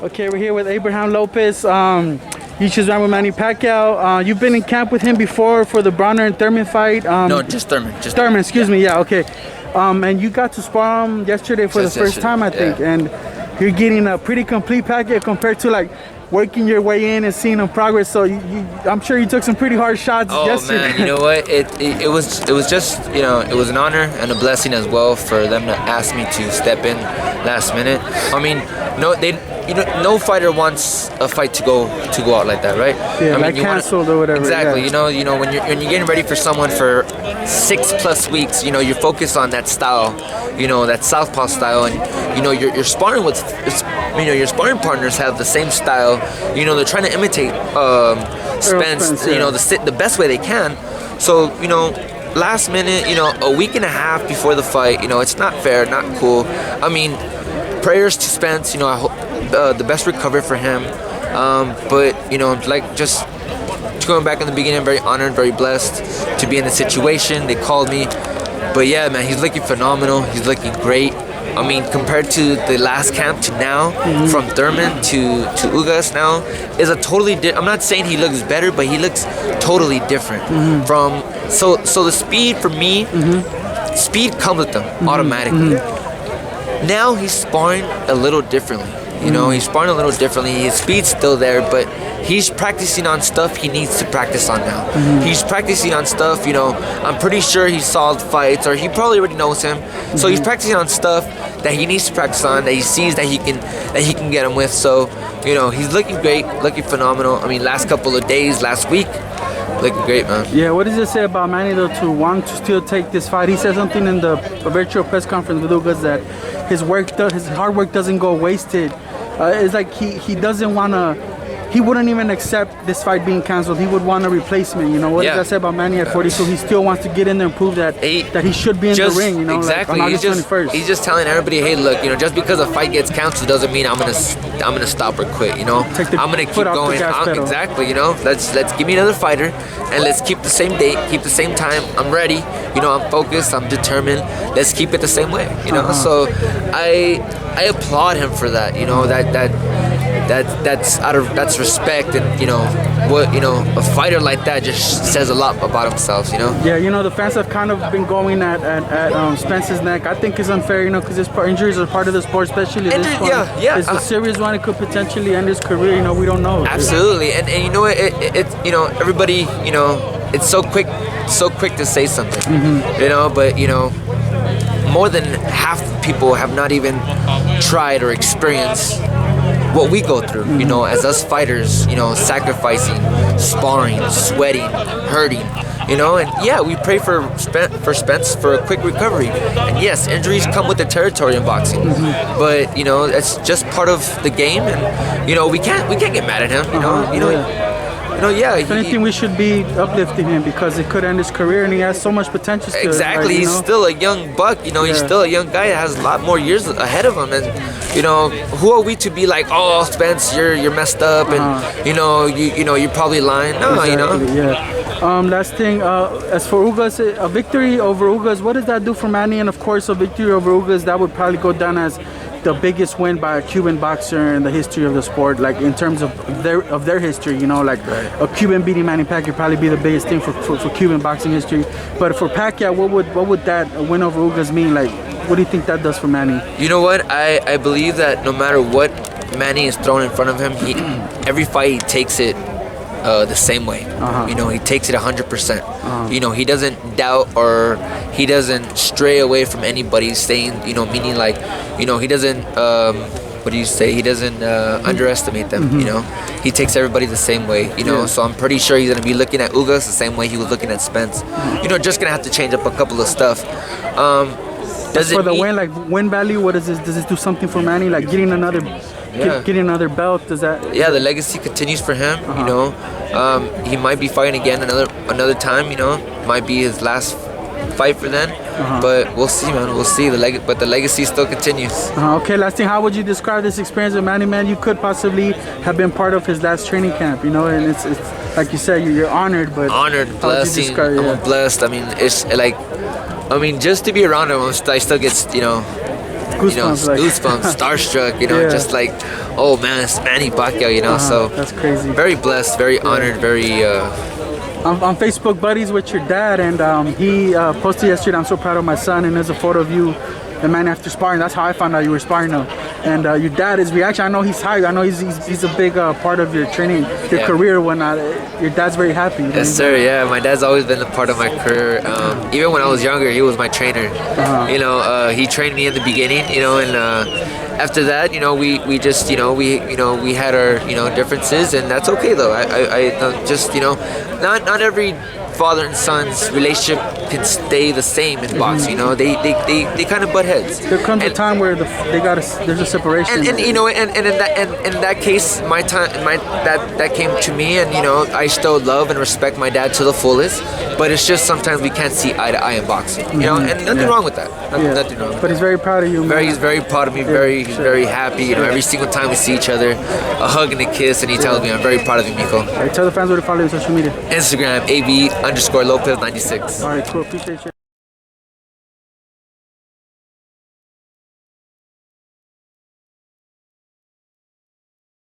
Okay, we're here with Abraham Lopez. You just ran with Manny Pacquiao. You've been in camp with him before for the Bronner and Thurman fight. No, just Thurman. Thurman, excuse me. Yeah, okay. And you got to spar him yesterday for the first time, I think. Yeah. And you're getting a pretty complete package compared to like working your way in and seeing him progress. So I'm sure you took some pretty hard shots yesterday. Oh man, you know what? It was just, you know, it was an honor and a blessing as well for them to ask me to step in last minute. I mean, no fighter wants a fight to go out like that, right? Yeah, I mean, like canceled or whatever. Exactly. Yeah. You know when you're getting ready for someone for 6+ weeks, you know, you're focused on that style, you know, that southpaw style, and you know you're sparring with, you know, your sparring partners have the same style. You know, they're trying to imitate Spence, you know, the best way they can. So, you know, last minute, you know, a week and a half before the fight, you know, it's not fair, not cool. I mean, prayers to Spence, you know, I hope the best recovery for him. But, you know, like just going back in the beginning, very honored, very blessed to be in the situation. They called me. But yeah, man, he's looking phenomenal. He's looking great. I mean, compared to the last camp to now, from Thurman to Ugas now, is a totally I'm not saying he looks better, but he looks totally different. From so the speed for me, speed comes with them automatically. Now he's sparring a little differently. You know, he's sparring a little differently. His speed's still there, but he's practicing on stuff he needs to practice on now. He's practicing on stuff, you know, I'm pretty sure he saw the fights, or he probably already knows him. So he's practicing on stuff that he needs to practice on, that he sees that he can get him with. So, you know, he's looking great, looking phenomenal. I mean, last couple of days, last week, looking great, man. Yeah, what does it say about Manny, though, to want to still take this fight? He said something in the virtual press conference with Ugas that his hard work doesn't go wasted. It's like he doesn't want to, he wouldn't even accept this fight being canceled. He would want a replacement, you know. What does that say about Manny at 42? He still wants to get in there and prove that he should be in the ring, you know, exactly. Like on August 21st. He's just telling everybody, hey, look, you know, just because a fight gets canceled doesn't mean I'm gonna stop or quit, you know. I'm gonna keep going. Exactly, you know. Let's give me another fighter, and let's keep the same date, keep the same time. I'm ready, you know. I'm focused. I'm determined. Let's keep it the same way, you know. So I applaud him for that, you know. That's respect, and you know what, you know, a fighter like that just says a lot about himself, you know. Yeah, you know, the fans have kind of been going at Spence's neck. I think it's unfair, you know, because injuries are part of the sport, especially this one. Yeah. It's a serious one. It could potentially end his career. You know, we don't know. Absolutely, and you know it you know, everybody, you know, it's so quick to say something, you know, but you know, more than half the people have not even tried or experienced what we go through, you know, as us fighters, you know, sacrificing, sparring, sweating, hurting, you know. And yeah, we pray for Spence for a quick recovery. And yes, injuries come with the territory in boxing, but you know, it's just part of the game, and you know, we can't get mad at him, you know. If anything, we should be uplifting him because it could end his career, and he has so much potential still. Exactly, he's still a young buck, you know. He's still a young guy that has a lot more years ahead of him, and you know, who are we to be like, oh, Spence, you're messed up, and you know, you're probably lying. No, exactly, you know. Yeah. Last thing, as for Ugas, a victory over Ugas, what does that do for Manny? And of course, a victory over Ugas, that would probably go down as the biggest win by a Cuban boxer in the history of the sport, like in terms of their history, you know, like a Cuban beating Manny Pacquiao would probably be the biggest thing for Cuban boxing history. But for Pacquiao, what would that win over Ugas mean? Like, what do you think that does for Manny? You know what? I believe that no matter what Manny is thrown in front of him, every fight he takes it the same way. You know, he takes it 100%. You know, he doesn't doubt or he doesn't stray away from anybody saying, you know, meaning like, you know, he doesn't what do you say? He doesn't underestimate them. You know, he takes everybody the same way. You know, so I'm pretty sure he's gonna be looking at Ugas the same way he was looking at Spence. You know, just gonna have to change up a couple of stuff. For the win, like win value, what is this? Does this do something for Manny? Like getting another another belt? Does that? Yeah, the legacy continues for him. You know, he might be fighting again another time. You know, might be his last fight for then. But we'll see, man. We'll see. But the legacy still continues. Okay, last thing. How would you describe this experience with Manny? Man, you could possibly have been part of his last training camp. You know, and it's like you said, you're honored, but blessed. I'm blessed. I mean, it's like, I mean, just to be around him, I still get, you know, goosebumps, starstruck, just like, oh man, it's Manny Pacquiao, so that's crazy. Very blessed, very honored, very. I'm Facebook buddies with your dad, and he posted yesterday, I'm so proud of my son, and there's a photo of you and Manny after sparring. That's how I found out you were sparring him. And your dad, his reaction, I know he's hyped. I know he's a big part of your training, your career, whatnot. Your dad's very happy. Yes, sir. Yeah, my dad's always been a part of my career. Even when I was younger, he was my trainer. He trained me in the beginning, and after that, we just, we had our, differences, and that's okay though. I just, not every father and son's relationship can stay the same in boxing. They kind of butt heads. There comes a time where there's a separation. And in that case, that came to me, and I still love and respect my dad to the fullest. But it's just sometimes we can't see eye to eye in boxing, and nothing wrong with that. Nothing wrong. But he's very proud of you. He's very proud of me. He's very happy. Every single time we see each other, a hug and a kiss, and he tells me I'm very proud of you, Miko. All right, tell the fans where to follow you on social media. Instagram, AB_Lopez96. All right, cool. Appreciate you.